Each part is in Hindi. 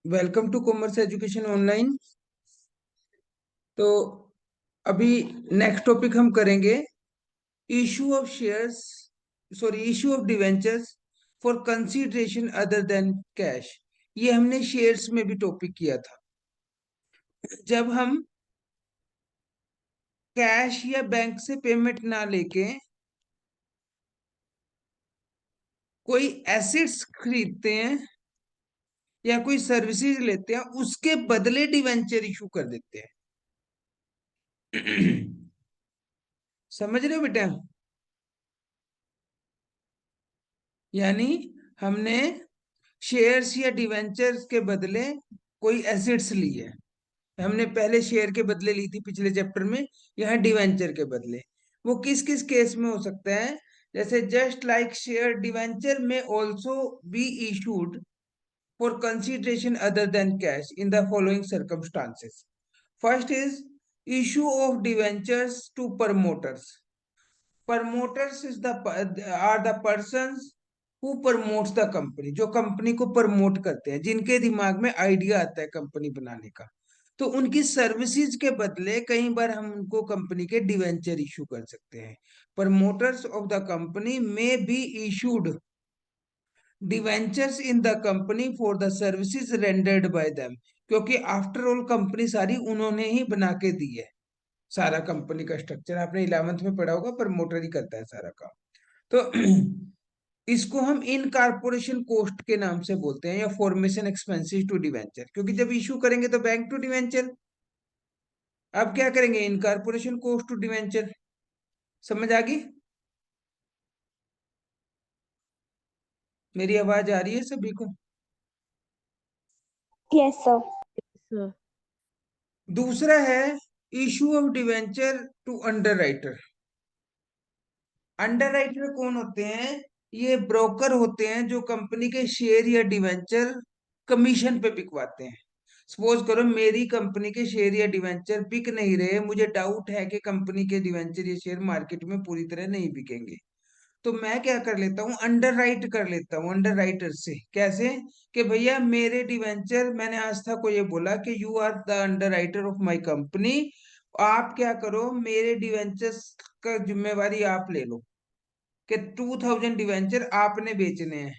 Welcome to commerce education online. तो अभी नेक्स्ट टॉपिक हम करेंगे issue of shares, sorry issue of debentures for consideration other than cash. ये हमने शेयर्स में भी टॉपिक किया था। जब हम कैश या बैंक से पेमेंट ना लेके कोई एसेट्स खरीदते हैं या कोई सर्विसेज लेते हैं, उसके बदले डिवेंचर इशू कर देते हैं। समझ रहे हो बेटा? यानी हमने शेयर्स या डिवेंचर्स के बदले कोई एसेट्स ली है। हमने पहले शेयर के बदले ली थी पिछले चैप्टर में, यहाँ डिवेंचर के बदले। वो किस किस केस में हो सकता है? जैसे जस्ट लाइक शेयर डिवेंचर में also be issued for consideration other than cash in the following circumstances. First is issue of debentures to promoters. Promoters is the are the persons who promotes the company, जो कंपनी को प्रमोट करते हैं, जिनके दिमाग में आइडिया आता है कंपनी बनाने का। तो उनकी सर्विसेज के बदले कई बार हम उनको कंपनी के डिवेंचर इशू कर सकते हैं। प्रमोटर्स ऑफ द कंपनी में be issued debentures in the company for the services rendered by them, क्योंकि आफ्टर ऑल कंपनी सारी उन्होंने ही बना के दी है। सारा कंपनी का स्ट्रक्चर आपने 11th में पढ़ा होगा, प्रमोटर ही करता है सारा काम। तो इसको हम इनकॉर्पोरेशन कॉस्ट के नाम से बोलते हैं, या फॉर्मेशन एक्सपेंसेस टू डिवेंचर, क्योंकि जब इशू करेंगे तो बैंक टू डिवेंचर। अब क्या करेंगे? Incorporation cost to debenture. समझ आ गई? मेरी आवाज आ रही है सभी को? Yes sir. सर दूसरा है issue of debenture to underwriter. Underwriter कौन होते हैं? ये ब्रोकर होते हैं जो कंपनी के शेयर या डिवेंचर कमीशन पे बिकवाते हैं। सपोज करो मेरी कंपनी के शेयर या डिवेंचर बिक नहीं रहे, मुझे डाउट है कि कंपनी के डिवेंचर या शेयर मार्केट में पूरी तरह नहीं बिकेंगे, तो मैं क्या कर लेता हूँ? अंडरराइट कर लेता हूँ अंडरराइटर से। कैसे? कि भैया मेरे डिवेंचर, मैंने आस्था को ये बोला कि you are the underwriter of my company, आप क्या करो, मेरे डिवेंचर्स का जिम्मेवारी आप ले लो कि 2000 डिवेंचर आपने बेचने हैं,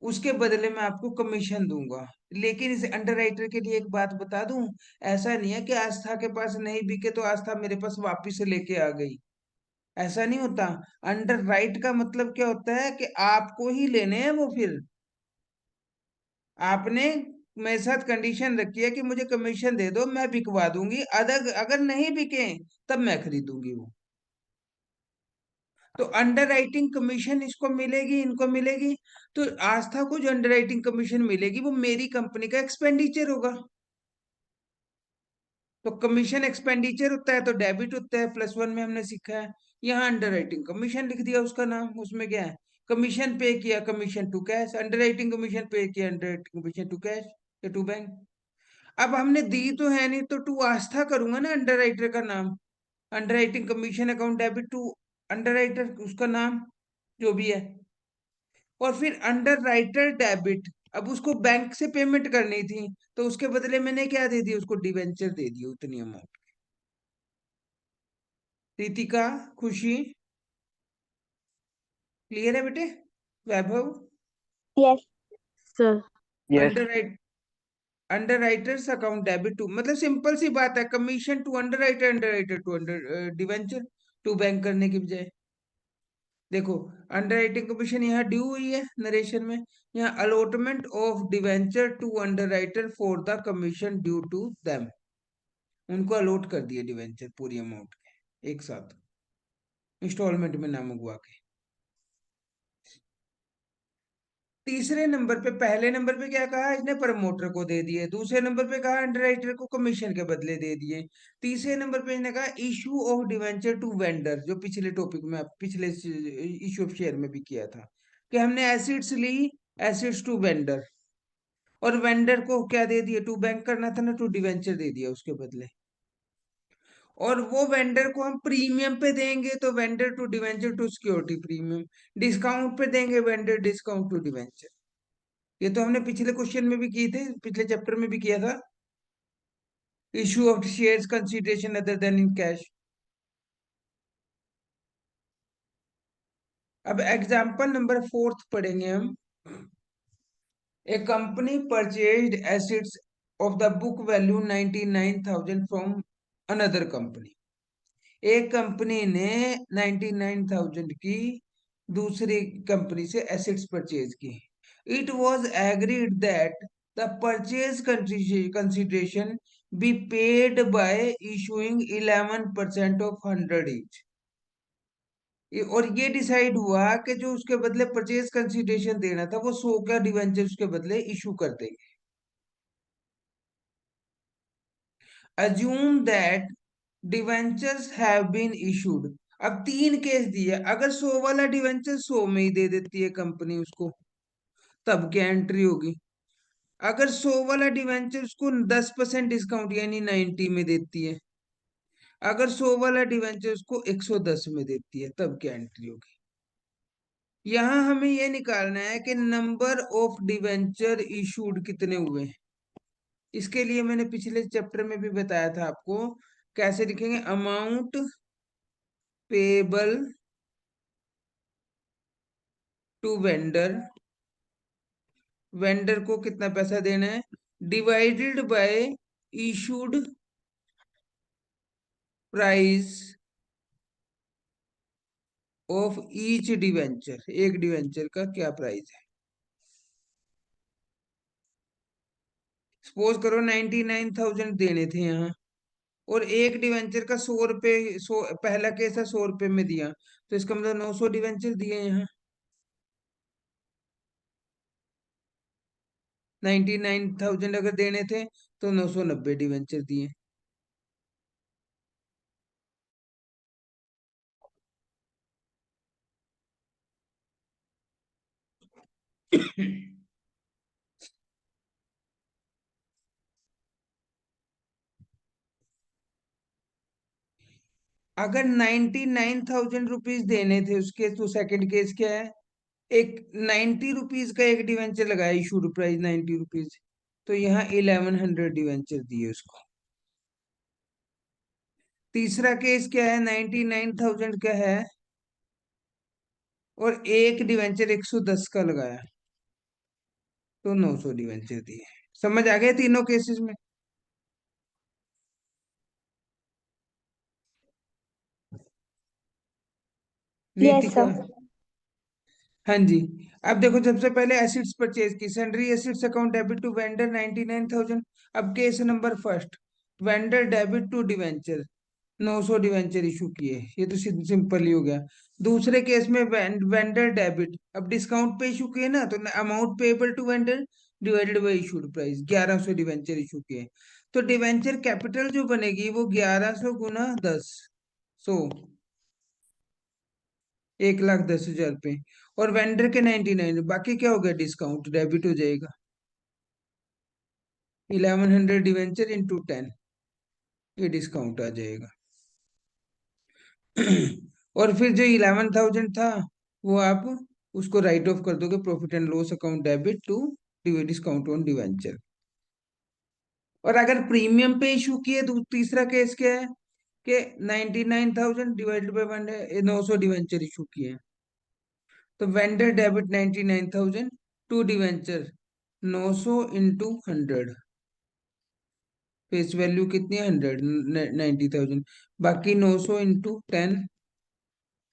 उसके बदले में आपको कमीशन दूंगा। लेकिन इस अंडरराइटर के लिए एक बात बता दूं, ऐसा नहीं है कि आस्था के पास नहीं बिके तो आस्था मेरे पास वापिस लेके आ गई। ऐसा नहीं होता। अंडर राइट का मतलब क्या होता है? कि आपको ही लेने हैं वो। फिर आपने मेरे साथ कंडीशन रखी है कि मुझे कमीशन दे दो, मैं बिकवा दूंगी, अगर अगर नहीं बिके तब मैं खरीदूंगी वो। तो अंडर राइटिंग कमीशन इसको मिलेगी, इनको मिलेगी। तो आस्था को जो अंडर राइटिंग कमीशन मिलेगी वो मेरी कंपनी का एक्सपेंडिचर होगा। तो कमीशन एक्सपेंडिचर होता है तो डेबिट होता है, +1 में हमने सीखा है। यहाँ अंडर राइटिंग कमीशन लिख दिया उसका नाम, उसमें क्या है? कमीशन पे किया, commission to cash. Underwriting commission पे किया, underwriting commission to cash या टू बैंक। अब हमने दी तो है नहीं, तो टू आस्था करूंगा ना अंडर राइटर का नाम। Underwriting commission account debit to underwriter, उसका नाम जो भी है। और फिर अंडर राइटर डेबिट, अब उसको बैंक से पेमेंट करनी थी, तो उसके बदले मैंने क्या दे दिया? उसको डिवेंचर दे दिया उतनी अमाउंट। रितिका, खुशी, क्लियर है बेटे? Vaibhav, yes sir yes underwrite, underwriters account debit to, मतलब सिंपल सी बात है, commission to underwriter, underwriter to under debenture, to bank करने की बजाय। देखो, अंडर राइटिंग कमीशन यहाँ ड्यू हुई है नरेशन में, यहाँ allotment of debenture to underwriter for the commission due to them, उनको अलॉट कर दिए डिवेंचर पूरी अमाउंट के एक साथ, इंस्टॉलमेंट में ना मंगवा के। तीसरे नंबर पे, पहले नंबर पे क्या कहा इसने? प्रमोटर को दे दिए। दूसरे नंबर पे कहा अंडरराइटर को कमीशन के बदले दे दिए। तीसरे नंबर पे इसने कहा issue of debenture to vendor, जो पिछले टॉपिक में, पिछले इशू ऑफ शेयर में भी किया था, कि हमने एसिड्स ली, एसिड्स टू वेंडर, और वेंडर को क्या दे दिया? टू बैंक करना था ना, टू डिवेंचर दे दिया उसके बदले। और वो वेंडर को हम प्रीमियम पे देंगे तो vendor to debenture to security premium, discount पे देंगे वेंडर डिस्काउंट टू डिवेंचर। ये तो हमने पिछले क्वेश्चन में भी किए थे, पिछले चैप्टर में भी किया था। Issue of shares consideration other than in cash. अब एग्जाम्पल नंबर फोर्थ पढ़ेंगे हम। A company purchased assets of the book value 99,000 from another company. एक कंपनी ने 99,000 की दूसरी कंपनी से एसेट्स परचेज की। It was agreed that the purchase consideration be paid by issuing 11% of 100 each. और ये डिसाइड हुआ कि जो उसके बदले परचेज कंसिडरेशन देना था वो 100 का डिवेंचर उसके बदले इशू कर देंगे। Assume that debentures have been issued. अब तीन केस दिए, अगर 100 वाला डिवेंचर 100 में ही दे देती है कंपनी उसको, तब क्या एंट्री होगी? अगर 100 वाला डिवेंचर उसको 10% डिस्काउंट यानी 90 में देती है, अगर 100 वाला डिवेंचर उसको 110 में देती है, तब क्या एंट्री होगी? यहां हमें यह निकालना है कि नंबर ऑफ डिवेंचर इशूड कितने हुए हैं। इसके लिए मैंने पिछले चैप्टर में भी बताया था आपको, कैसे लिखेंगे? Amount payable to vendor, vendor को कितना पैसा देना है, divided by issued price of each debenture. एक डिवेंचर का क्या प्राइस है? सपोज करो 99,000 देने थे यहाँ, और एक डिवेंचर का 100 रुपये, 100 पहला केस है 100 रुपये में दिया, तो इसका मतलब 900 डिवेंचर दिए यहाँ। 99,000 अगर देने थे तो 990 डिवेंचर दिए। अगर 99,000 रुपीज देने थे उसके, तो सेकंड केस क्या है? एक 90 रुपीज का एक डिवेंचर लगाया, इशू प्राइस 90 रुपीज, तो यहाँ 1100 डिवेंचर दिए उसको। तीसरा केस क्या है? 99,000 का है और एक डिवेंचर 110 का लगाया, तो 900 डिवेंचर दिए। समझ आ गया तीनों केसेस में? यस नीतिका। सर। हाँ जी। अब देखो, सबसे पहले एसिड्स परचेज की, sundry assets account debit to vendor 99,000। अब case number first, vendor debit to debenture 900 debenture issue किए, ये तो सिंपल ही हो गया। दूसरे केस में वेंडर डेबिट, अब डिस्काउंट पे इशू किए ना, तो amount payable to vendor divided by issued price, 1100 debenture issue किए, तो डिवेंचर कैपिटल जो बनेगी वो 1100 गुना 10, 100, 1,10,000 रुपये। और वेंडर के 99, बाकी क्या हो गया? डिस्काउंट डेबिट हो जाएगा, 1100 डिवेंचर इंटू 10, ये डिस्काउंट आ जाएगा। और फिर जो 11,000 था, वो आप उसको राइट ऑफ कर दोगे profit and loss account debit to discount on debenture. और अगर प्रीमियम पे इशू किए तो तीसरा केस क्या है कि 99,000 डिवाइडेड बाई 900 डिवेंचर इशू किए, तो vendor debit 99,000 to debenture 900 into 100, face value कितनी है? 100, 90,000, बाकी 900 इंटू 10,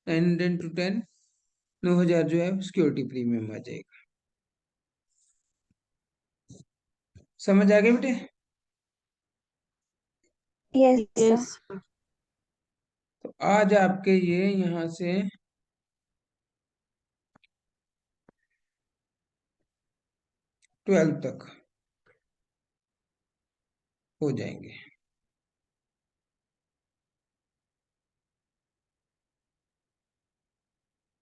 900 इंटू 10, 9,000 जो है सिक्योरिटी प्रीमियम आ जाएगा। समझ आ गए बेटे? Yes sir. यस। तो आज आपके ये यहाँ से 12 तक हो जाएंगे।